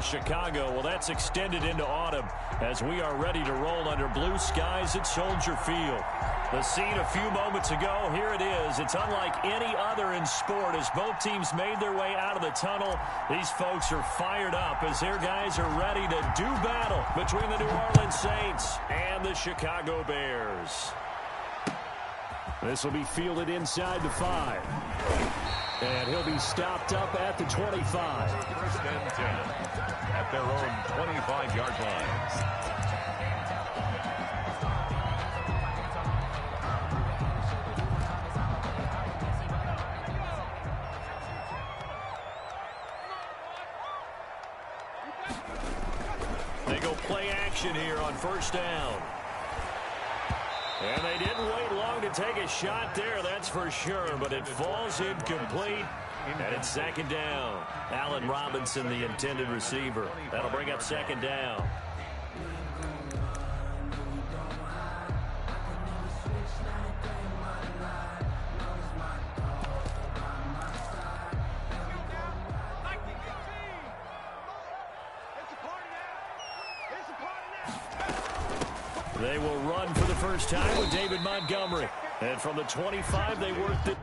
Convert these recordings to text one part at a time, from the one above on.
Chicago. Well, that's extended into autumn as we are ready to roll under blue skies at Soldier Field. The scene a few moments ago, here it is. It's unlike any other in sport as both teams made their way out of the tunnel. These folks are fired up as their guys are ready to do battle between the New Orleans Saints and the Chicago Bears. This will be fielded inside the 5. And he'll be stopped up at the 25. First and 10 at their own 25-yard line. They go play action here on first down. And they didn't wait long to take a shot there, that's for sure, but it falls incomplete, and it's second down. Allen Robinson, the intended receiver. That'll bring up second down. They will run for the first time with David Montgomery. And from the 25, they worked it.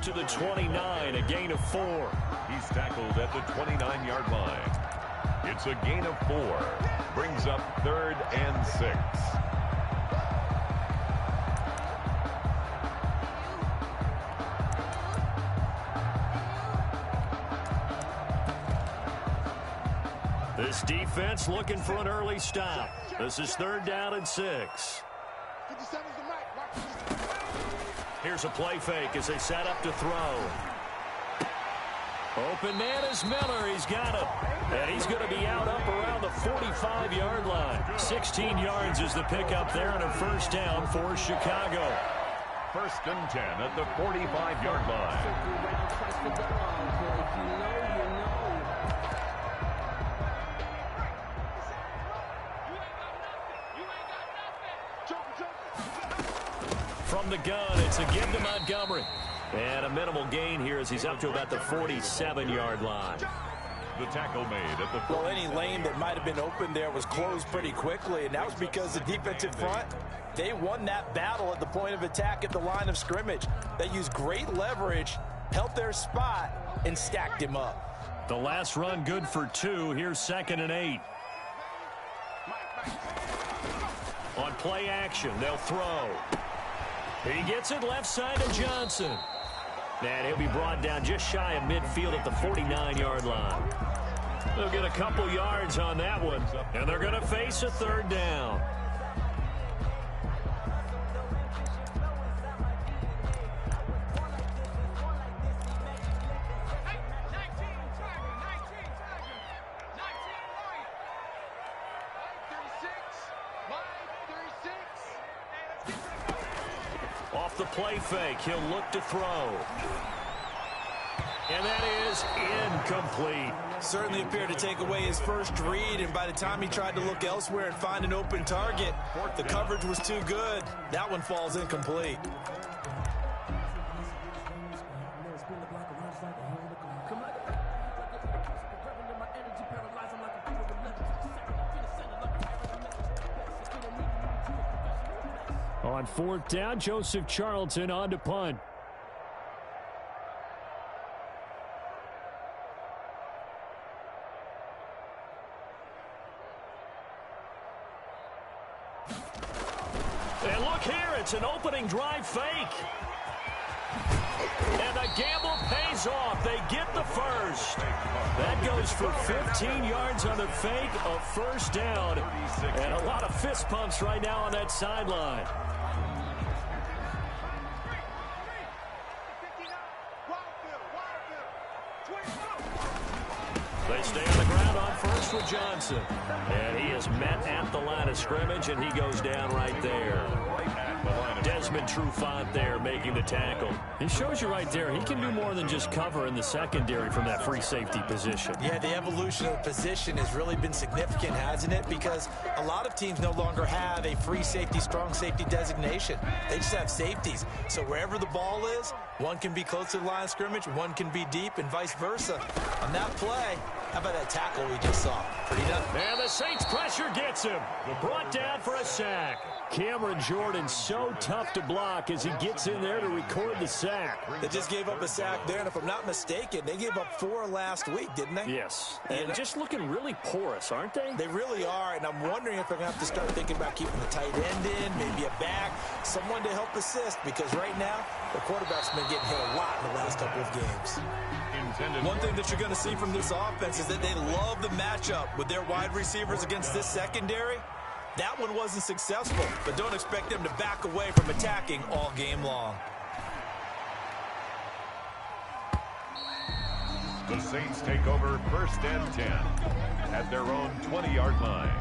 To the 29, a gain of 4. He's tackled at the 29-yard line. It's a gain of 4. Brings up 3rd and 6. This defense looking for an early stop. This is 3rd down and 6. Here's a play fake as they set up to throw. Open man is Miller. He's got it. And he's going to be out up around the 45-yard line. 16 yards is the pickup there on a first down for Chicago. First and 10 at the 45-yard line. From the gun, it's a give to Montgomery. And a minimal gain here as he's up to about the 47-yard line. The tackle made at the 40. Well, any lane that might have been open there was closed pretty quickly, and that was because the defensive front, they won that battle at the point of attack at the line of scrimmage. They used great leverage, held their spot, and stacked him up. The last run good for 2. Here's 2nd and 8. On play action, they'll throw. He gets it left side to Johnson. And he'll be brought down just shy of midfield at the 49-yard line. They'll get a couple yards on that one, and they're going to face a 3rd down. Off the play fake, he'll look to throw. And that is incomplete. Certainly appeared to take away his first read, and by the time he tried to look elsewhere and find an open target, the coverage was too good. That one falls incomplete. On 4th down, Joseph Charlton on to punt. And look here, it's an opening drive fake. And the gamble pays off. They get the first. That goes for 15 yards on the fake, a first down. And a lot of fist pumps right now on that sideline. They stay on the ground on first with Johnson. And he is met at the line of scrimmage, and he goes down right there. Desmond Trufant there making the tackle. He shows you right there he can do more than just cover in the secondary from that free safety position. Yeah, the evolution of the position has really been significant, hasn't it? Because a lot of teams no longer have a free safety, strong safety designation. They just have safeties. So wherever the ball is, one can be close to the line of scrimmage, one can be deep, and vice versa. On that play, how about that tackle we just saw? Pretty nuts. And the Saints pressure gets him. Brought down for a sack. Cameron Jordan so tough to block as he gets in there to record the sack. They just gave up a sack there, and if I'm not mistaken, they gave up 4 last week, didn't they? Yes. And just looking really porous, aren't they? They really are, and I'm wondering if they're going to have to start thinking about keeping the tight end in, maybe a back, someone to help assist, because right now, the quarterback's been getting hit a lot in the last couple of games. One thing that you're going to see from this offense is that they love the matchup with their wide receivers against this secondary. That one wasn't successful, but don't expect them to back away from attacking all game long. The Saints take over 1st and 10 at their own 20-yard line.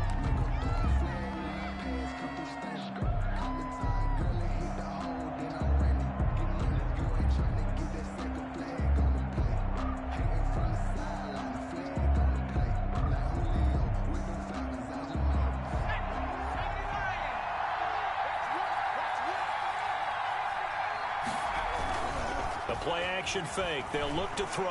Play-action fake. They'll look to throw.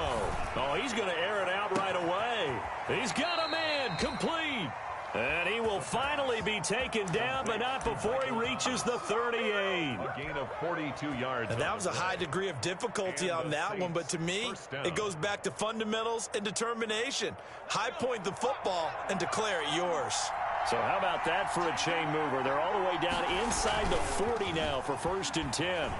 Oh, he's going to air it out right away. He's got a man complete. And he will finally be taken down, but not before he reaches the 38. A gain of 42 yards. And that was a high degree of difficulty on that one, but to me, it goes back to fundamentals and determination. High point the football and declare it yours. So how about that for a chain mover? They're all the way down inside the 40 now for 1st and 10.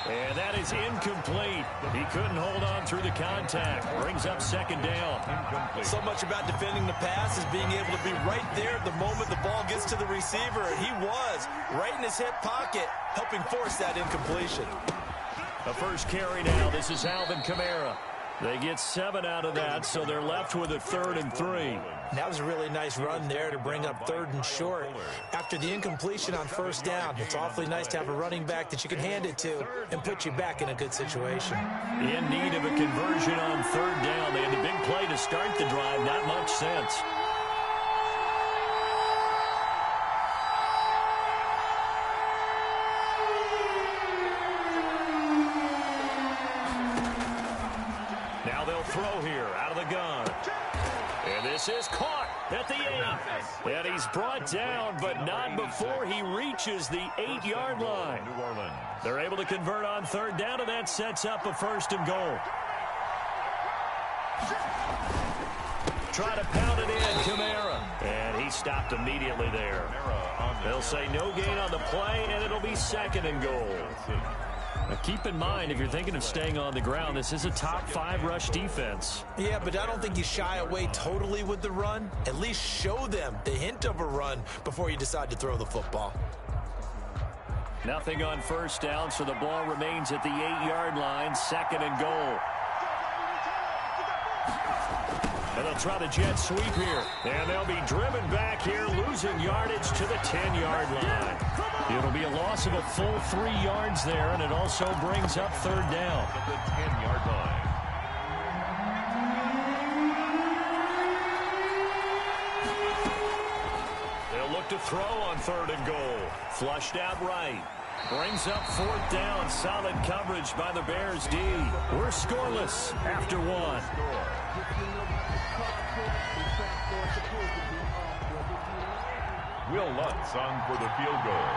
And that is incomplete. He couldn't hold on through the contact. Brings up 2nd down. So much about defending the pass is being able to be right there at the moment the ball gets to the receiver. And he was right in his hip pocket, helping force that incompletion. The first carry now. This is Alvin Kamara. They get 7 out of that, so they're left with a 3rd and 3. That was a really nice run there to bring up 3rd and short. After the incompletion on 1st down, it's awfully nice to have a running back that you can hand it to and put you back in a good situation. In need of a conversion on 3rd down. They had the big play to start the drive. Not much sense. Throw here out of the gun. And this is caught at the 8. And he's brought down, but not before he reaches the 8-yard line. New Orleans. They're able to convert on 3rd down, and that sets up a 1st and goal. Try to pound it in, Kamara. And he stopped immediately there. They'll say no gain on the play, and it'll be 2nd and goal. Now keep in mind, if you're thinking of staying on the ground, this is a top 5 rush defense. Yeah, but I don't think you shy away totally with the run. At least show them the hint of a run before you decide to throw the football. Nothing on 1st down, so the ball remains at the 8-yard line, 2nd and goal. And they'll try the jet sweep here. And they'll be driven back here, losing yardage to the 10-yard line. It'll be a loss of a full 3 yards there, and it also brings up 3rd down. At the 10-yard line. They'll look to throw on 3rd and goal. Flushed out right. Brings up 4th down. Solid coverage by the Bears D. We're scoreless after 1. Will Lutz on for the field goal.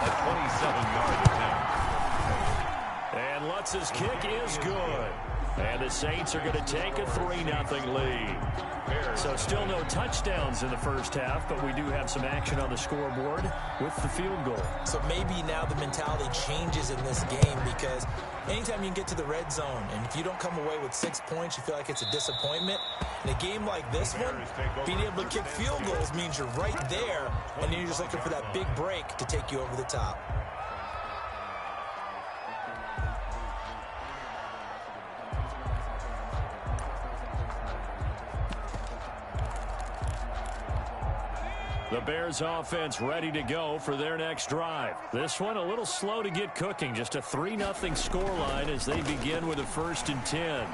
A 27-yard attempt. And Lutz's kick is good. And the Saints are going to take a 3-0 lead. So still no touchdowns in the first half, but we do have some action on the scoreboard with the field goal. So maybe now the mentality changes in this game, because anytime you can get to the red zone, and if you don't come away with 6 points, you feel like it's a disappointment. In a game like this one, being able to kick field goals means you're right there, and then you're just looking for that big break to take you over the top. The Bears offense ready to go for their next drive. This one a little slow to get cooking. Just a 3-0 scoreline as they begin with a 1st and 10.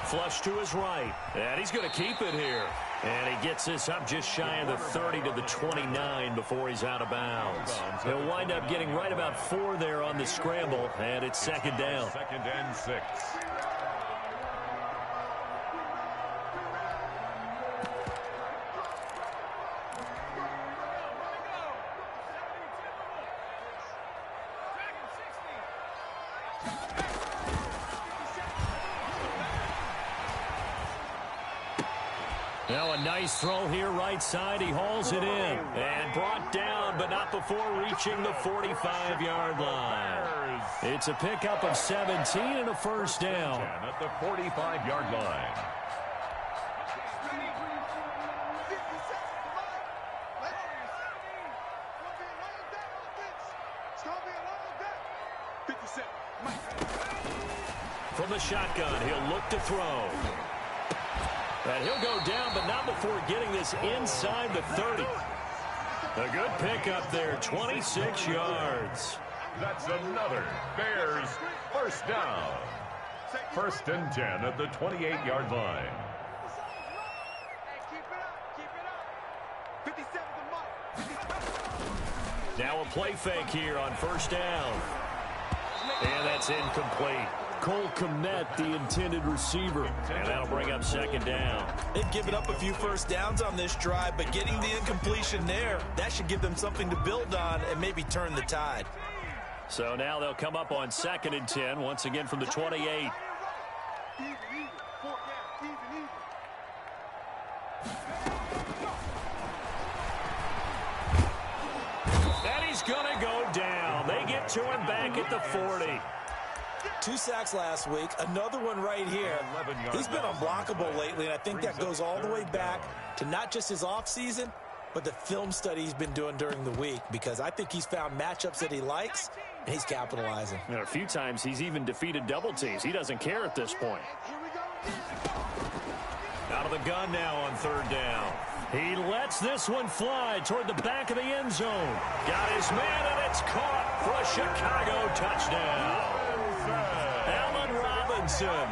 Flush to his right. And he's going to keep it here. And he gets this up just shy of the 30 to the 29 before he's out of bounds. He'll wind up getting right about 4 there on the scramble, and it's 2nd down. 2nd and 6. Now a nice throw here right side. He hauls it in and brought down, but not before reaching the 45-yard line. It's a pickup of 17 and a 1st down. At the 45-yard line. From the shotgun, he'll look to throw. And he'll go down, but not before getting this inside the 30. A good pickup there, 26 yards. That's another Bears 1st down. 1st and 10 at the 28-yard line. Now a play fake here on 1st down. And that's incomplete. Cole Kmet, the intended receiver. And that'll bring up 2nd down. They've given up a few 1st downs on this drive, but getting the incompletion there, that should give them something to build on and maybe turn the tide. So now they'll come up on 2nd and 10, once again from the 28. And he's going to go down. They get to him back at the 40. 2 sacks last week, another one right here. He's been unblockable lately, and I think that goes all the way back to not just his offseason, but the film study he's been doing during the week, because I think he's found matchups that he likes, and he's capitalizing. And a few times he's even defeated double teams. He doesn't care at this point. Out of the gun now on 3rd down. He lets this one fly toward the back of the end zone. Got his man, and it's caught for a Chicago touchdown. Allen Robinson,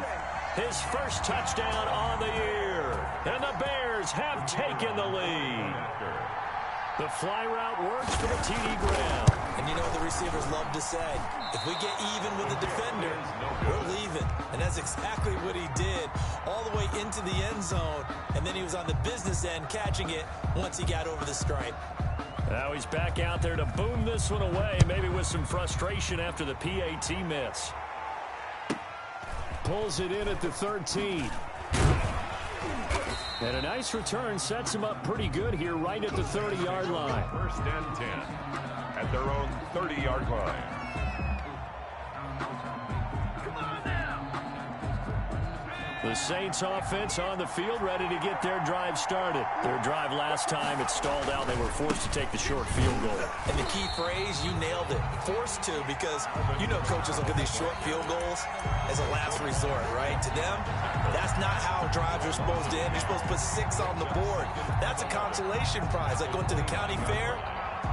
his 1st touchdown on the year. And the Bears have taken the lead. The fly route works for the TD Graham. And you know what the receivers love to say? If we get even with the defender, we're leaving. And that's exactly what he did, all the way into the end zone. And then he was on the business end catching it once he got over the stripe. Now he's back out there to boom this one away, maybe with some frustration after the PAT miss. Pulls it in at the 13. And a nice return sets him up pretty good here right at the 30-yard line. 1st and 10 at their own 30-yard line. The Saints offense on the field ready to get their drive started. Their drive last time, it stalled out. They were forced to take the short field goal. And the key phrase, you nailed it. Forced to, because you know coaches look at these short field goals as a last resort, right? To them, that's not how drives are supposed to end. You're supposed to put 6 on the board. That's a consolation prize, like going to the county fair.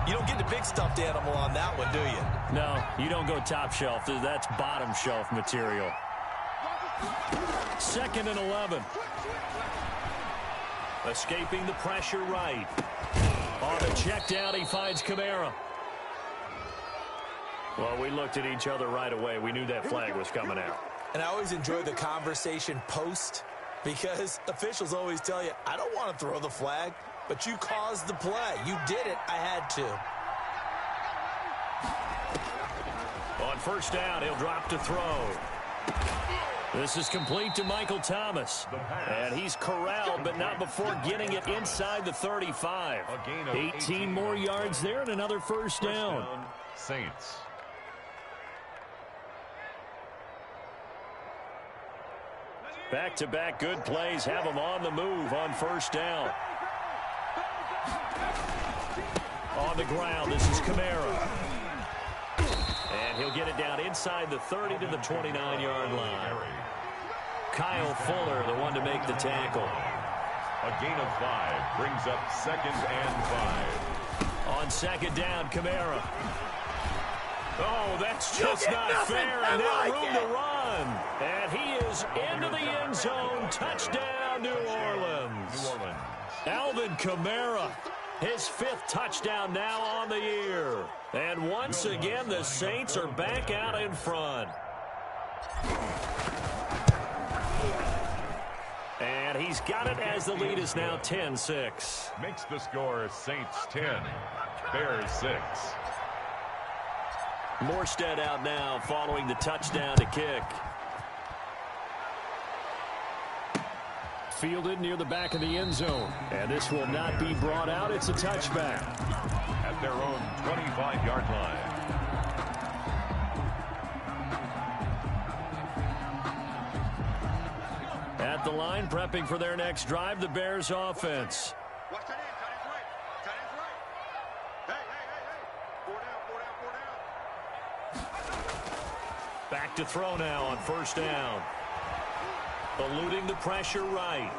You don't get the big stuffed animal on that one, do you? No, you don't go top shelf. That's bottom shelf material. 2nd and 11. Escaping the pressure right. On the check down, he finds Kamara. Well, we looked at each other right away. We knew that flag was coming out. And I always enjoy the conversation post, because officials always tell you, I don't want to throw the flag, but you caused the play. You did it. I had to. On 1st down, he'll drop to throw. This is complete to Michael Thomas. And he's corralled, but not before getting it inside the 35. 18 more yards there and another 1st down. Saints. Back-to-back good plays have him on the move on 1st down. On the ground, this is Kamara. And he'll get it down inside the 30 to the 29-yard line. Kyle Fuller, the one to make the tackle. A gain of 5 brings up 2nd and 5. On 2nd down, Kamara. Oh, that's just not fair. And now room to run. And he is into the end zone. Touchdown, New Orleans. Alvin Kamara, his 5th touchdown now on the year. And once again, the Saints are back out in front. And he's got it as the lead is now 10-6. Makes the score Saints 10, Bears 6. Morstead out now following the touchdown to kick. Fielded near the back of the end zone. And this will not be brought out. It's a touchback. At their own 25-yard line. At the line, prepping for their next drive, the Bears offense. Watch that in. Tight end's right. Tight end's right. Hey. 4 down. Back to throw now on 1st down. Eluding the pressure right.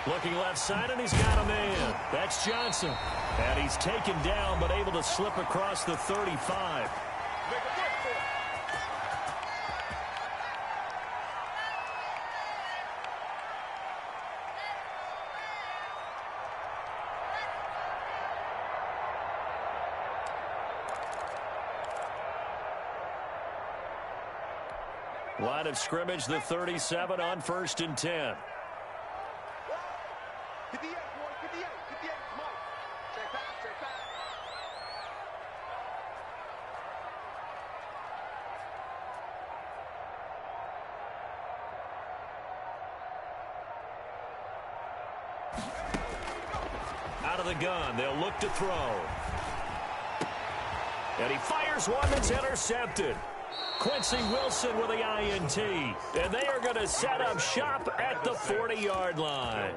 Looking left side, and he's got a man. That's Johnson. And he's taken down, but able to slip across the 35. Line of scrimmage, the 37 on 1st and 10. Get the 8, boy. Get the 8. Get the 8. Come on. Check back. Check back. Out of the gun, they'll look to throw. And he fires one that's intercepted. Quincy Wilson with the INT. And they are going to set up shop at the 40-yard line.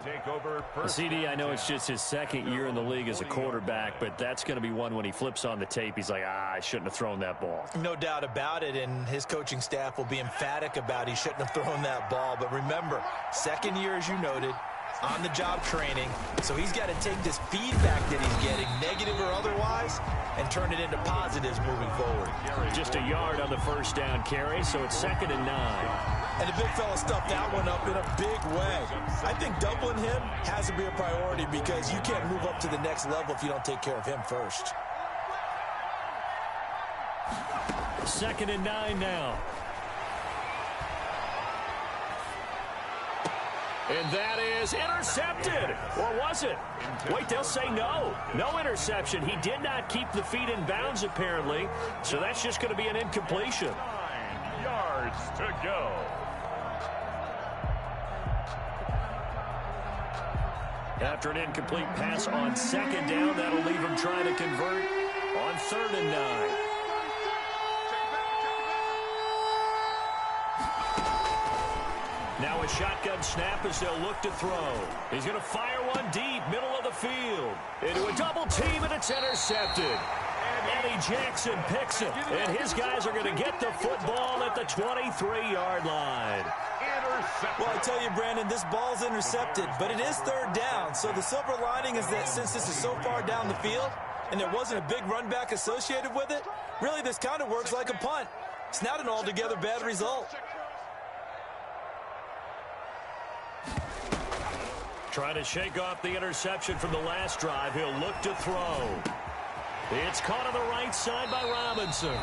CD, I know it's just his 2nd year in the league as a quarterback, but that's going to be one when he flips on the tape. He's like, I shouldn't have thrown that ball. No doubt about it, and his coaching staff will be emphatic about he shouldn't have thrown that ball. But remember, 2nd year, as you noted, on-the-job training. So he's got to take this feedback that he's getting, negative or otherwise, and turn it into positives moving forward. Just a yard on the 1st down carry, so it's 2nd and 9. And the big fella stuffed that one up in a big way. I think doubling him has to be a priority because you can't move up to the next level if you don't take care of him first. 2nd and 9 now. And that is intercepted. Or was it? Wait, they'll say no. No interception. He did not keep the feet in bounds, apparently. So that's just going to be an incompletion. 9 yards to go. After an incomplete pass on 2nd down, that'll leave him trying to convert on 3rd and 9. Now a shotgun snap as they'll look to throw. He's going to fire one deep, middle of the field. Into a double team, and it's intercepted. Eddie Jackson picks it, and his guys are going to get the football at the 23-yard line. Well, I tell you, Brandon, this ball's intercepted, but it is 3rd down. So the silver lining is that since this is so far down the field and there wasn't a big run back associated with it, really this kind of works like a punt. It's not an altogether bad result. Trying to shake off the interception from the last drive. He'll look to throw. It's caught on the right side by Robinson.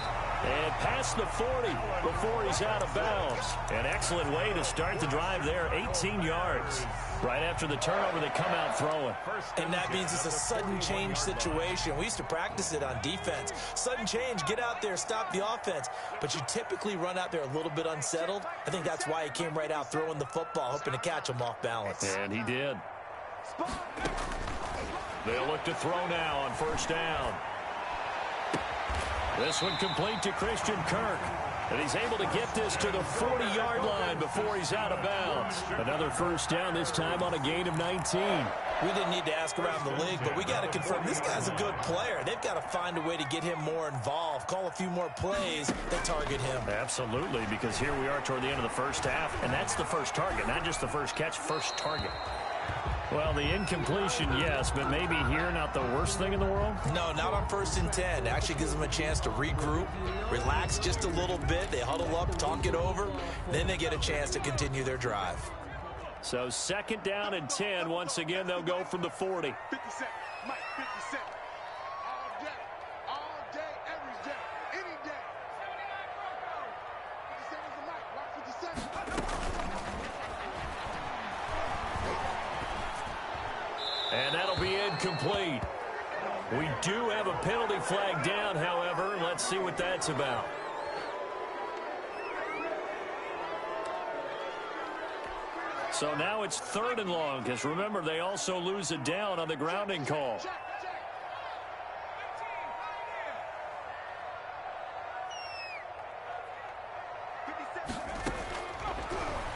And past the 40 before he's out of bounds. An excellent way to start the drive there, 18 yards. Right after the turnover, they come out throwing. And that means it's a sudden change situation. We used to practice it on defense. Sudden change, get out there, stop the offense. But you typically run out there a little bit unsettled. I think that's why he came right out throwing the football, hoping to catch him off balance. And he did. They'll look to throw now on 1st down. This one complete to Christian Kirk. And he's able to get this to the 40-yard line before he's out of bounds. Another 1st down, this time on a gain of 19. We didn't need to ask around the league, but we got to confirm this guy's a good player. They've got to find a way to get him more involved, call a few more plays that target him. Absolutely, because here we are toward the end of the 1st half, and that's the first target, not just the first catch, first target. Well, the incompletion, yes, but maybe here not the worst thing in the world? No, not on 1st and 10. Actually gives them a chance to regroup, relax just a little bit. They huddle up, talk it over, then they get a chance to continue their drive. So 2nd down and 10. Once again, they'll go from the 40. 50 cents. Mike, 50 cents. All day, every day, any day. 50 cents is the mic. Watch 50 cents. And that'll be incomplete. We do have a penalty flag down, however. Let's see what that's about. So now it's 3rd and long, because remember, they also lose a down on the grounding call.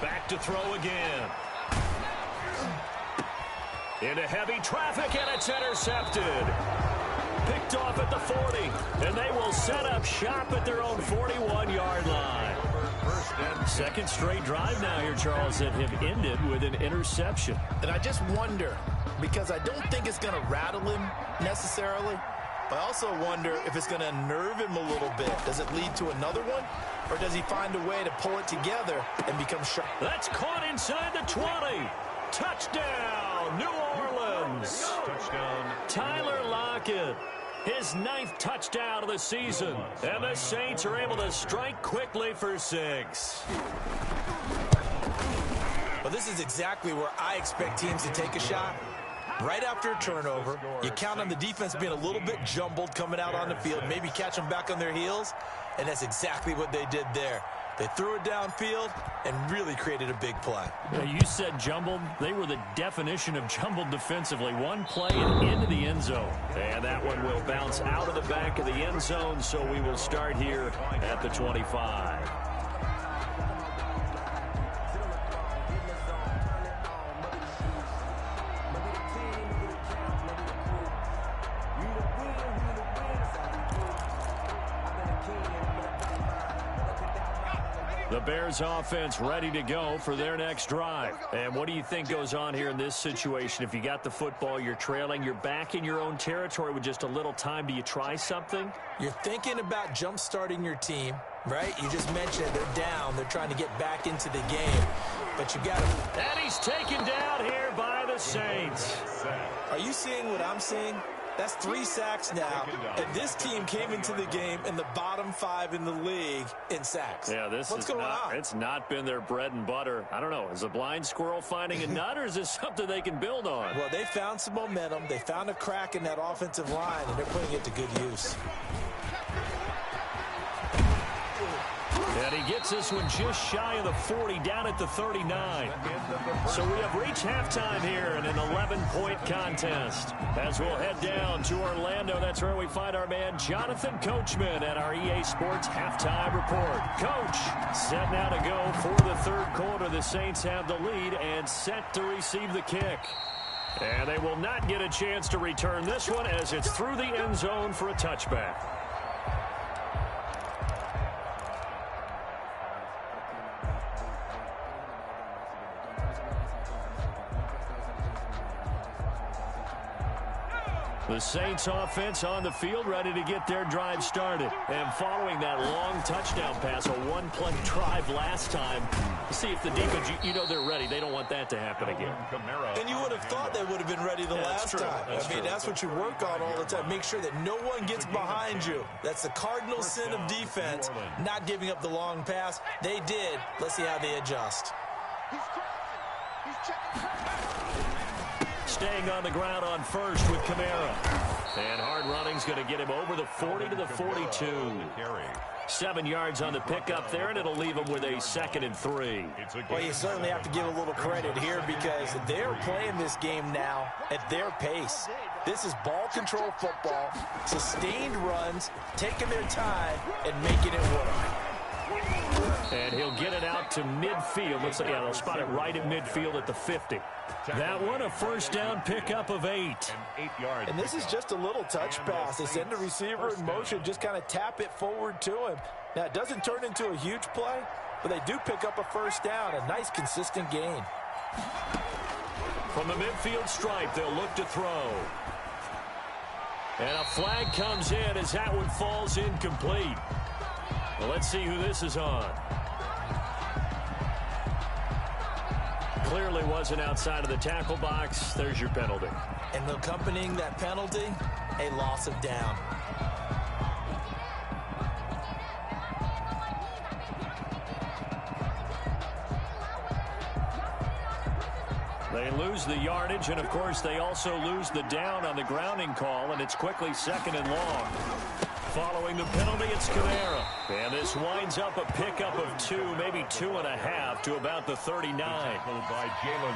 Back to throw again. Into heavy traffic, and it's intercepted. Picked off at the 40, and they will set up shop at their own 41-yard line. 2nd straight drive now here, Charles, that have ended with an interception. And I just wonder, because I don't think it's going to rattle him necessarily, but I also wonder if it's going to unnerve him a little bit. Does it lead to another one, or does he find a way to pull it together and become sharp? That's caught inside the 20. Touchdown, New Orleans. Touchdown. Tyler Lockett, his 9th touchdown of the season. And the Saints are able to strike quickly for 6. Well, this is exactly where I expect teams to take a shot. Right after a turnover, you count on the defense being a little bit jumbled coming out on the field, maybe catch them back on their heels, and that's exactly what they did there. They threw it downfield and really created a big play. Yeah, you said jumbled. They were the definition of jumbled defensively. One play and into the end zone. And that one will bounce out of the back of the end zone, so we will start here at the 25. The Bears offense ready to go for their next drive. And what do you think goes on here in this situation? If you got the football, you're trailing, you're back in your own territory with just a little time. Do you try something? You're thinking about jump-starting your team, right? You just mentioned it. They're down. They're trying to get back into the game. But you got to... And he's taken down here by the Saints. Are you seeing what I'm seeing? That's 3 sacks now, and this team came into the game in the bottom 5 in the league in sacks. Yeah, what's going on? It's not been their bread and butter. I don't know. Is a blind squirrel finding a nut, or is this something they can build on? Well, they found some momentum. They found a crack in that offensive line, and they're putting it to good use. And he gets this one just shy of the 40, down at the 39. So we have reached halftime here in an 11-point contest. As we'll head down to Orlando, that's where we find our man Jonathan Coachman at our EA Sports Halftime Report. Coach, set now to go for the 3rd quarter. The Saints have the lead and set to receive the kick. And they will not get a chance to return this one as it's through the end zone for a touchback. The Saints offense on the field, ready to get their drive started. And following that long touchdown pass, a one-play drive last time, see if the defense, you know they're ready. They don't want that to happen again. And you would have thought they would have been ready the last time. That's what you work on all the time. Make sure that no one gets behind you. That's the cardinal sin of defense, not giving up the long pass. They did. Let's see how they adjust. He's checking. Staying on the ground on first with Kamara. And hard running's going to get him over the 40 to the 42. 7 yards on the pickup there, and it'll leave him with a 2nd and 3. Well, you certainly have to give a little credit here because they're playing this game now at their pace. This is ball control football, sustained runs, taking their time, and making it work. And he'll get it out to midfield. Looks like, yeah, they'll spot it right at midfield at the 50. That one, a first down pickup of 8. And this is just a little touch pass. They send the receiver in motion, just kind of tap it forward to him. Now, it doesn't turn into a huge play, but they do pick up a first down, a nice, consistent gain. From the midfield stripe, they'll look to throw. And a flag comes in as that one falls incomplete. Well, let's see who this is on. Clearly wasn't outside of the tackle box. There's your penalty. And accompanying that penalty, a loss of down. They lose the yardage, and of course they also lose the down on the grounding call, and it's quickly 2nd and long. Following the penalty, it's Kamara. And this winds up a pickup of 2, maybe 2.5 to about the 39.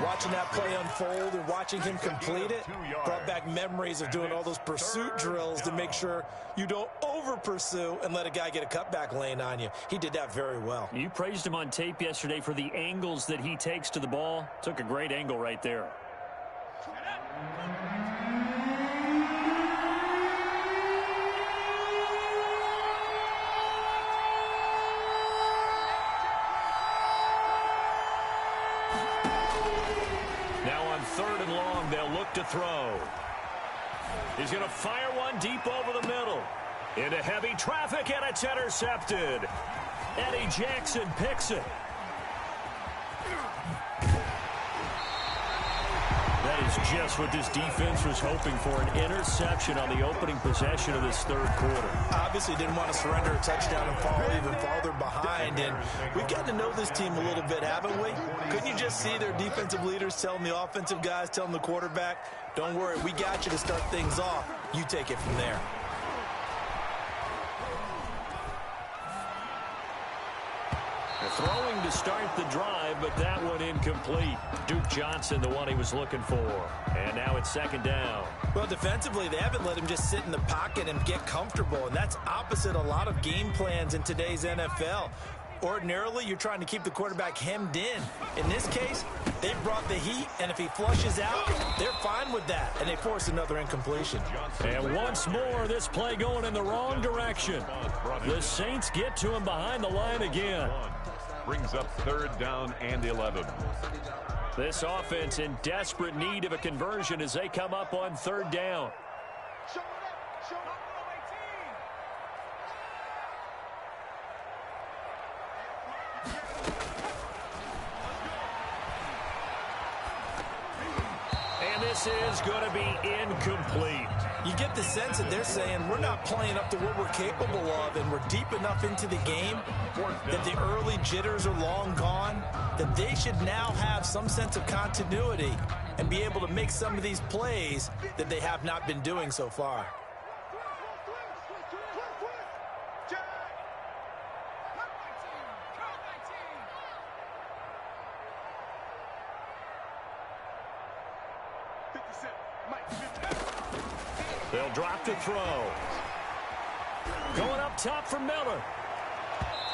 Watching that play unfold and watching him complete it brought back memories of doing all those pursuit drills to make sure you don't over-pursue and let a guy get a cutback lane on you. He did that very well. You praised him on tape yesterday for the angles that he takes to the ball. Took a great angle right there. Third and long, they'll look to throw. He's going to fire one deep over the middle. Into heavy traffic, and it's intercepted. Eddie Jackson picks it. That is just what this defense was hoping for, an interception on the opening possession of this third quarter. Obviously didn't want to surrender a touchdown and fall even farther behind, and we've gotten to know this team a little bit, haven't we? Couldn't you just see their defensive leaders telling the offensive guys, telling the quarterback, don't worry, we got you to start things off. You take it from there. Throwing to start the drive, but that one incomplete. Duke Johnson, the one he was looking for. And now it's 2nd down. Well, defensively, they haven't let him just sit in the pocket and get comfortable, and that's opposite a lot of game plans in today's NFL. Ordinarily, you're trying to keep the quarterback hemmed in. In this case, they brought the heat, and if he flushes out, they're fine with that, and they force another incompletion. And once more, this play going in the wrong direction. The Saints get to him behind the line again. Brings up 3rd down and 11. This offense in desperate need of a conversion as they come up on 3rd down. And this is going to be incomplete. You get the sense that they're saying we're not playing up to what we're capable of, and we're deep enough into the game that the early jitters are long gone, that they should now have some sense of continuity and be able to make some of these plays that they have not been doing so far. They'll drop to throw. Going up top for Miller.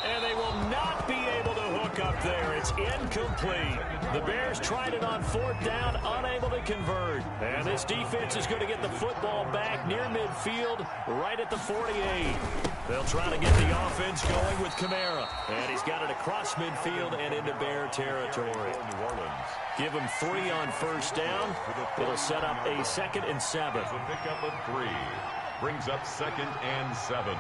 And they will not be able to hook up there. It's incomplete. The Bears tried it on 4th down, unable to convert. And this defense is going to get the football back near midfield, right at the 48. They'll try to get the offense going with Kamara. And he's got it across midfield and into Bear territory. Give him 3 on 1st down. It'll set up a 2nd and 7. A pickup of 3. Brings up 2nd and 7.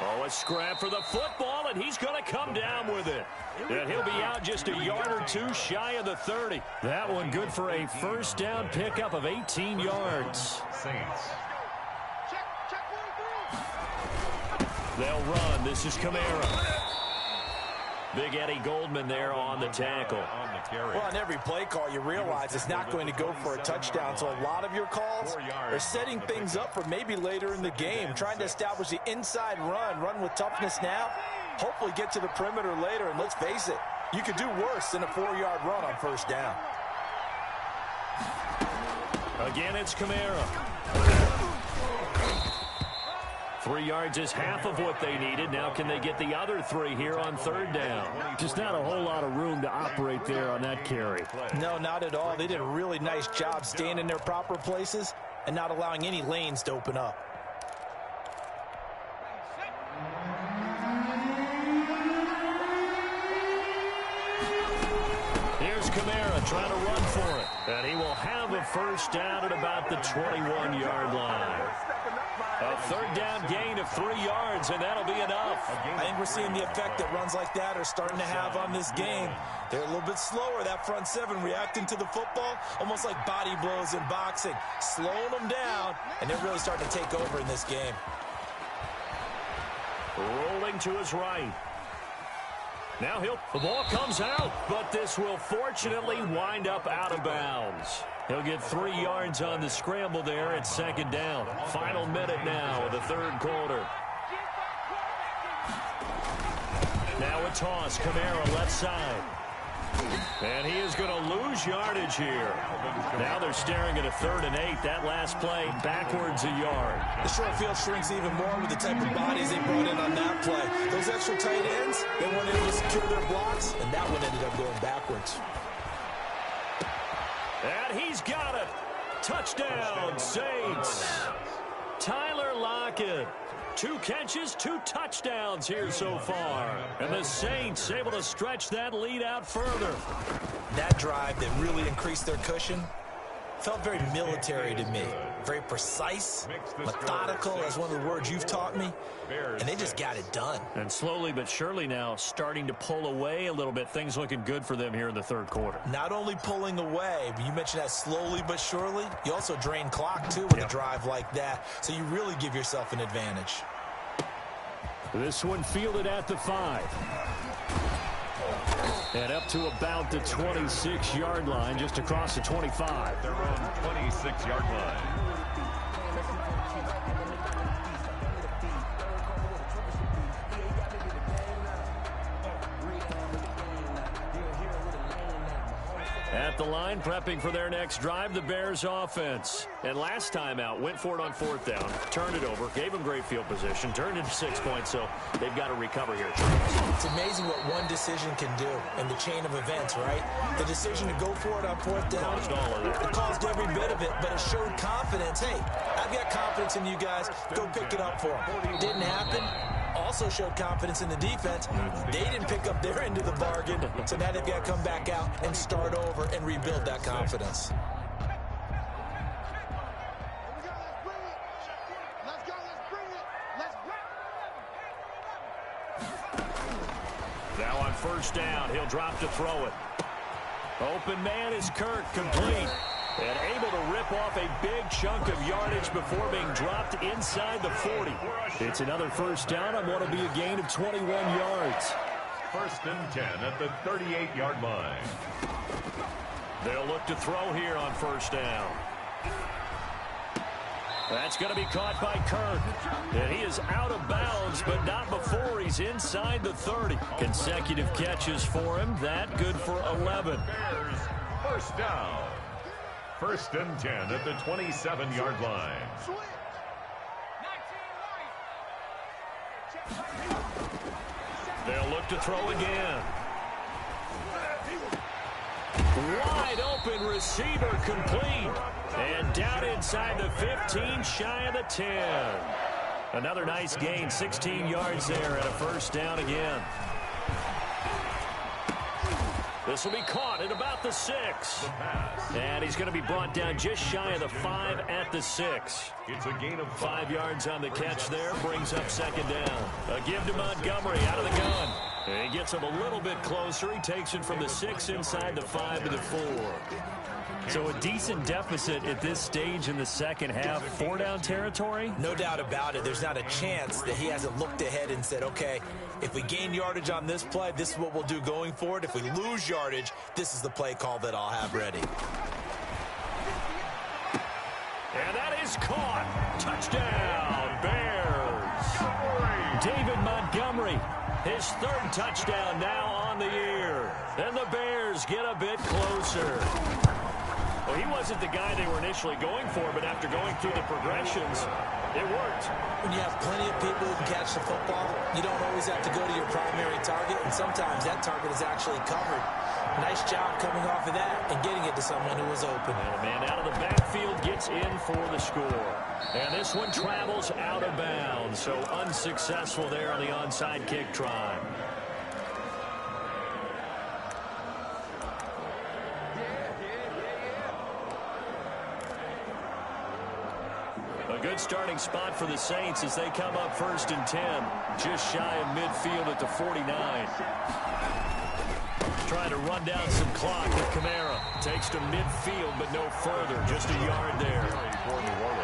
Oh, a scrap for the football, and he's going to come down with it. And he'll be out just a yard or 2 shy of the 30. That one good for a 1st down pickup of 18 yards. Saints. They'll run. This is Kamara. Big Eddie Goldman there on the tackle. Well, on every play call, you realize it's not going to go for a touchdown. So a lot of your calls are setting things up for maybe later in the game, trying to establish the inside run with toughness now, hopefully get to the perimeter later. And let's face it, you could do worse than a 4-yard run on 1st down. Again, it's Kamara. 3 yards is half of what they needed. Now can they get the other 3 here on 3rd down? Just not a whole lot of room to operate there on that carry. No, not at all. They did a really nice job staying in their proper places and not allowing any lanes to open up. Kamara trying to run for it. And he will have a first down at about the 21-yard line. A third down gain of 3 yards, and that'll be enough. I think we're seeing the effect that runs like that are starting to have on this game. They're a little bit slower, that front seven, reacting to the football, almost like body blows in boxing, slowing them down, and they're really starting to take over in this game. Rolling to his right. Now the ball comes out, but this will fortunately wind up out of bounds. He'll get 3 yards on the scramble there at second down. Final minute now of the third quarter. Now a toss, Kamara left side. And he is going to lose yardage here. Now they're staring at a 3rd and 8. That last play backwards a yard. The short field shrinks even more with the type of bodies they brought in on that play. Those extra tight ends, they weren't able to secure their blocks, and that one ended up going backwards. And he's got it. Touchdown, Saints. Tyler Lockett. 2 catches, 2 touchdowns here so far. And the Saints able to stretch that lead out further. That drive that really increased their cushion felt very military to me. Very precise, methodical, that's one of the words you've taught me. And they just got it done. And slowly but surely now starting to pull away a little bit. Things looking good for them here in the third quarter. Not only pulling away, but you mentioned that slowly but surely. You also drain clock, too, with a drive like that. So you really give yourself an advantage. This one fielded at the 5. And up to about the 26-yard line, just across the 25. Their own 26-yard line. At the line, prepping for their next drive, the Bears offense. And last time out, went for it on 4th down, turned it over, gave them great field position, turned into 6 points, so they've got to recover here. It's amazing what one decision can do in the chain of events, right? The decision to go for it on 4th down, it caused every bit of it, but it showed confidence. Hey, I've got confidence in you guys. Go pick it up for them. Didn't happen. Also showed confidence in the defense. They didn't pick up their end of the bargain, so now they've got to come back out and start over and rebuild that confidence. Now on 1st down, he'll drop to throw it. Open man is Kirk, complete. And able to rip off a big chunk of yardage before being dropped inside the 40. It's another 1st down on what will be a gain of 21 yards. 1st and 10 at the 38-yard line. They'll look to throw here on 1st down. That's going to be caught by Kirk. And he is out of bounds, but not before he's inside the 30. Consecutive catches for him. That good for 11. Bears, 1st down. 1st and 10 at the 27-yard line. They'll look to throw again. Wide open receiver, complete. And down inside the 15, shy of the 10. Another nice gain, 16 yards there at a 1st down again. This will be caught at about the 6. And he's going to be brought down just shy of the 5 at the 6. It's a gain of 5 yards on the catch there, brings up 2nd down. A give to Montgomery out of the gun. And he gets him a little bit closer. He takes it from the 6 inside the 5 to the 4. So a decent deficit at this stage in the second half. 4-down territory? No doubt about it. There's not a chance that he hasn't looked ahead and said, okay, if we gain yardage on this play, this is what we'll do going forward. If we lose yardage, this is the play call that I'll have ready. And that is caught. Touchdown, Bears. David Montgomery, his 3rd touchdown now on the year. And the Bears get a bit closer. Well, he wasn't the guy they were initially going for, but after going through the progressions, it worked. When you have plenty of people who can catch the football, you don't always have to go to your primary target, and sometimes that target is actually covered. Nice job coming off of that and getting it to someone who was open. And a man out of the backfield gets in for the score. And this one travels out of bounds, so unsuccessful there on the onside kick try. good starting spot for the Saints as they come up 1st and 10, just shy of midfield at the 49. Trying to run down some clock with Kamara. Takes to midfield, but no further. Just a yard there.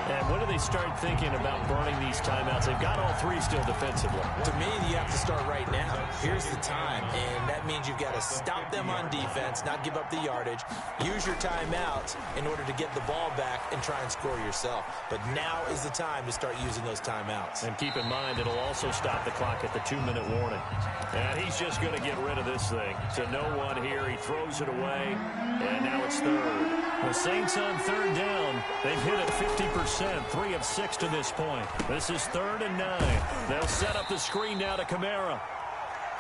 And when do they start thinking about burning these timeouts? They've got all three still defensively. To me, you have to start right now. Here's the time, and that means you've got to stop them on defense, not give up the yardage. Use your timeouts in order to get the ball back and try and score yourself. But now is the time to start using those timeouts. And keep in mind, it'll also stop the clock at the 2-minute warning. And he's just going to get rid of this thing. To no one here. He throws it away, and now it's third. The Saints on 3rd down. They've hit it 50%, 3 of 6 to this point. This is 3rd and 9. They'll set up the screen now to Kamara.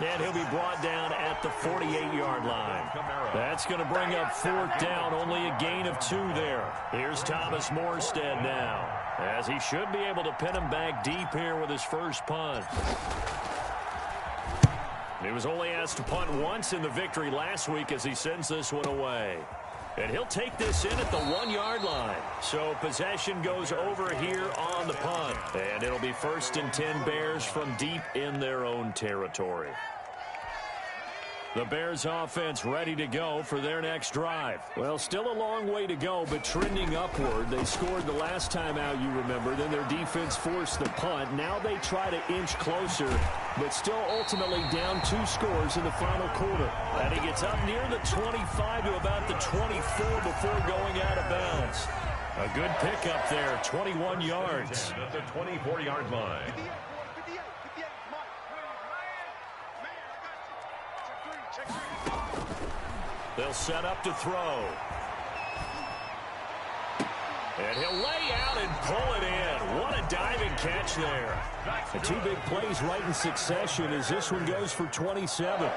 And he'll be brought down at the 48-yard line. That's going to bring up 4th down, only a gain of 2 there. Here's Thomas Morstead now, as he should be able to pin him back deep here with his first punt. He was only asked to punt once in the victory last week as he sends this one away. And he'll take this in at the 1-yard line. So possession goes over here on the punt. And it'll be 1st and 10 Bears from deep in their own territory. The Bears offense ready to go for their next drive. Well, still a long way to go, but trending upward. They scored the last time out, you remember. Then their defense forced the punt. Now they try to inch closer, but still ultimately down 2 scores in the final quarter. And he gets up near the 25 to about the 24 before going out of bounds. A good pickup there, 21 yards. At the 24-yard line. They'll set up to throw. And he'll lay out and pull it in. What a diving catch there. The 2 big plays right in succession as this one goes for 27.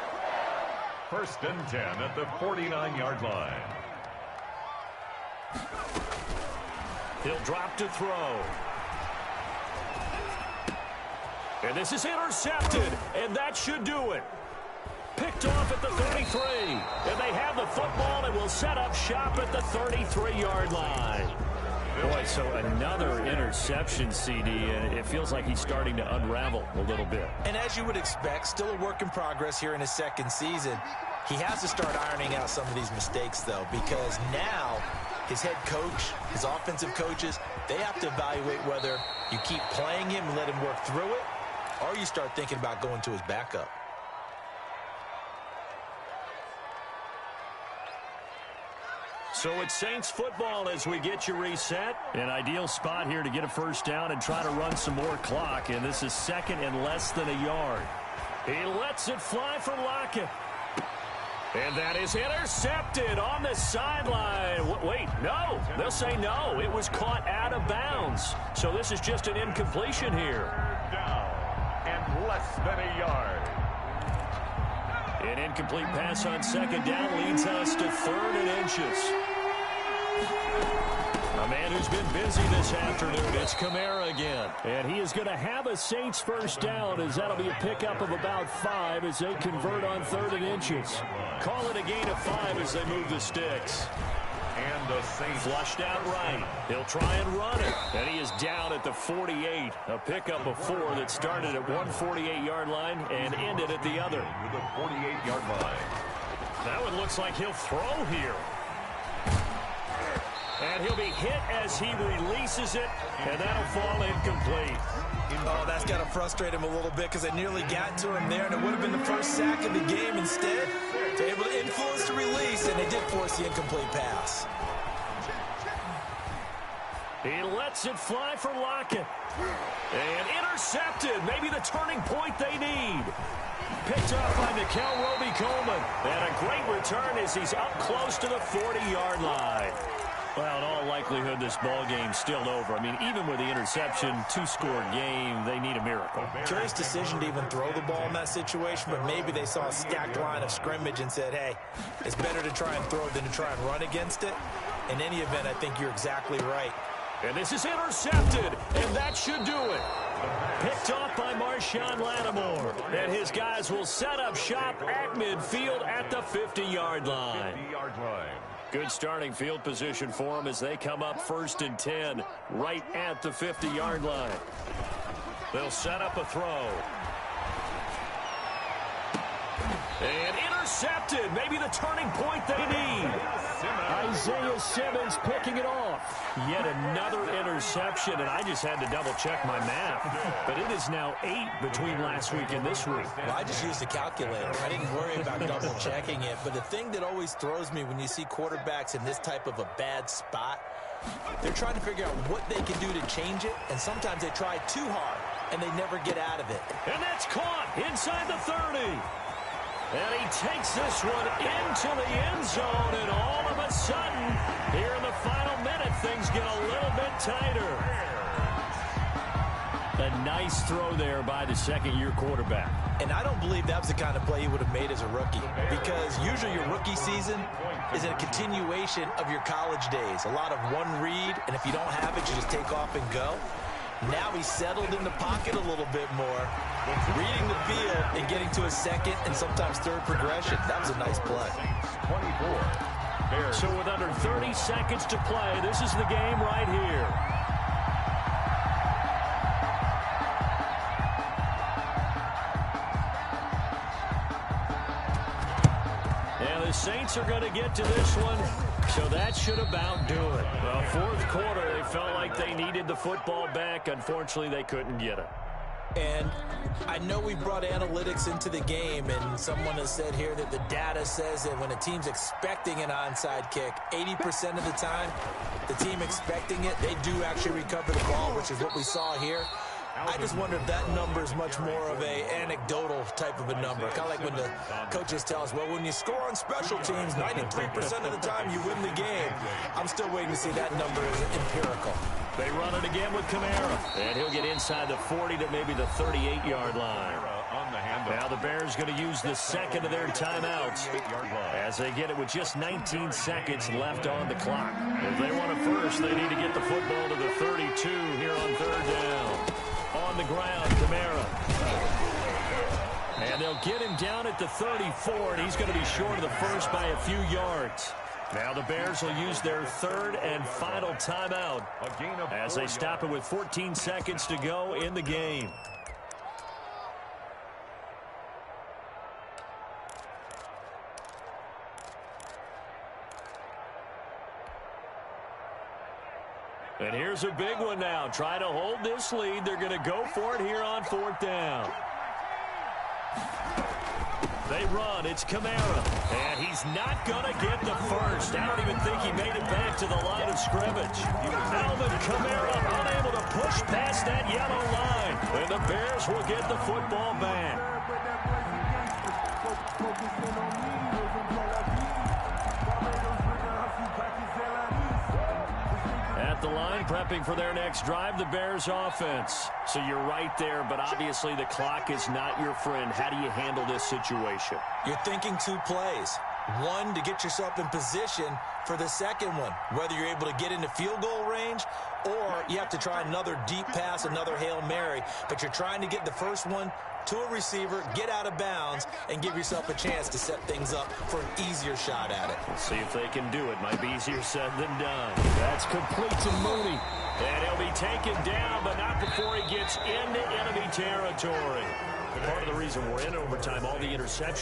1st and 10 at the 49-yard line. He'll drop to throw. And this is intercepted, and that should do it. Picked off at the 33. And they have the football and will set up shop at the 33-yard line. Boy, so another interception, CD, and it feels like he's starting to unravel a little bit. And as you would expect, still a work in progress here in his 2nd season. He has to start ironing out some of these mistakes, though, because now his head coach, his offensive coaches, they have to evaluate whether you keep playing him and let him work through it, or you start thinking about going to his backup. So it's Saints football as we get you reset. An ideal spot here to get a 1st down and try to run some more clock. And this is 2nd and less than a yard. He lets it fly for Lockett. And that is intercepted on the sideline. Wait, no. They'll say no. It was caught out of bounds. So this is just an incompletion here. Down and less than a yard. An incomplete pass on 2nd down leads us to 3rd and inches. A man who's been busy this afternoon, it's Kamara again. And he is going to have a Saints 1st down as that'll be a pickup of about 5 as they convert on 3rd and inches. Call it a gain of 5 as they move the sticks. And the Saints flushed out right. He'll try and run it. And he is down at the 48. A pickup of 4 that started at one 48-yard line and ended at the other. To the 48-yard line. That one looks like he'll throw here. And he'll be hit as he releases it, and that'll fall incomplete. Oh, that's got to frustrate him a little bit because they nearly got to him there, and it would have been the first sack of the game. Instead, they're able to influence the release, and they did force the incomplete pass. He lets it fly for Lockett. And intercepted. Maybe the turning point they need. Picked up by Nickel Roby-Coleman. And a great return as he's up close to the 40-yard line. Well, in all likelihood, this ball game's still over. I mean, even with the interception, 2-score game, they need a miracle. Curious decision to even throw the ball in that situation, but maybe they saw a stacked line of scrimmage and said, hey, it's better to try and throw than to try and run against it. In any event, I think you're exactly right. And this is intercepted, and that should do it. Picked off by Marshawn Lattimore. And his guys will set up shop at midfield at the 50-yard line. 50-yard line. Good starting field position for them as they come up 1st and 10 right at the 50-yard line. They'll set up a throw. And intercepted. Maybe the turning point they need. Isaiah Simmons picking it off. Yet another interception, and I just had to double-check my math. But it is now 8 between last week and this week. Well, I just used a calculator. I didn't worry about double-checking it. But the thing that always throws me when you see quarterbacks in this type of a bad spot, they're trying to figure out what they can do to change it, and sometimes they try too hard, and they never get out of it. And that's caught inside the 30. And he takes this one into the end zone, and all of a sudden, here in the final minute, things get a little bit tighter. A nice throw there by the second-year quarterback. And I don't believe that was the kind of play he would have made as a rookie, because usually your rookie season is a continuation of your college days. A lot of one read, and if you don't have it, you just take off and go. Now he's settled in the pocket a little bit more, reading the field and getting to a second and sometimes third progression. That was a nice play. 24. So with under 30 seconds to play, this is the game right here. And the Saints are going to get to this one, so that should about do it. Well, fourth quarter, they felt like they needed the football back. Unfortunately, they couldn't get it. And I know we brought analytics into the game, and someone has said here that the data says that when a team's expecting an onside kick, 80% of the time, the team expecting it, they do actually recover the ball, which is what we saw here. I just wonder if that number is much more of a anecdotal type of a number. Kind of like when the coaches tell us, well, when you score on special teams, 93% of the time you win the game. I'm still waiting to see that number is empirical. They run it again with Kamara. And he'll get inside the 40 to maybe the 38-yard line. Now the Bears going to use the second of their timeouts as they get it with just 19 seconds left on the clock. If they want it first, they need to get the football to the 32 here on third down. On the ground, Kamara. And they'll get him down at the 34, and he's going to be short of the first by a few yards. Now the Bears will use their third and final timeout as they stop it with 14 seconds to go in the game. And here's a big one now. Try to hold this lead. They're going to go for it here on fourth down. They run. It's Kamara. And he's not going to get the first. I don't even think he made it back to the line of scrimmage. Alvin Kamara unable to push past that yellow line. And the Bears will get the football back. At the line, prepping for their next drive, the Bears offense. So you're right there, but obviously the clock is not your friend. How do you handle this situation? You're thinking two plays. One, to get yourself in position for the second one, whether you're able to get into field goal range or you have to try another deep pass, another Hail Mary, but you're trying to get the first one to a receiver, get out of bounds, and give yourself a chance to set things up for an easier shot at it. Let's see if they can do it. Might be easier said than done. That's complete to Mooney. And he'll be taken down, but not before he gets into enemy territory. Part of the reason we're in overtime, all the interceptions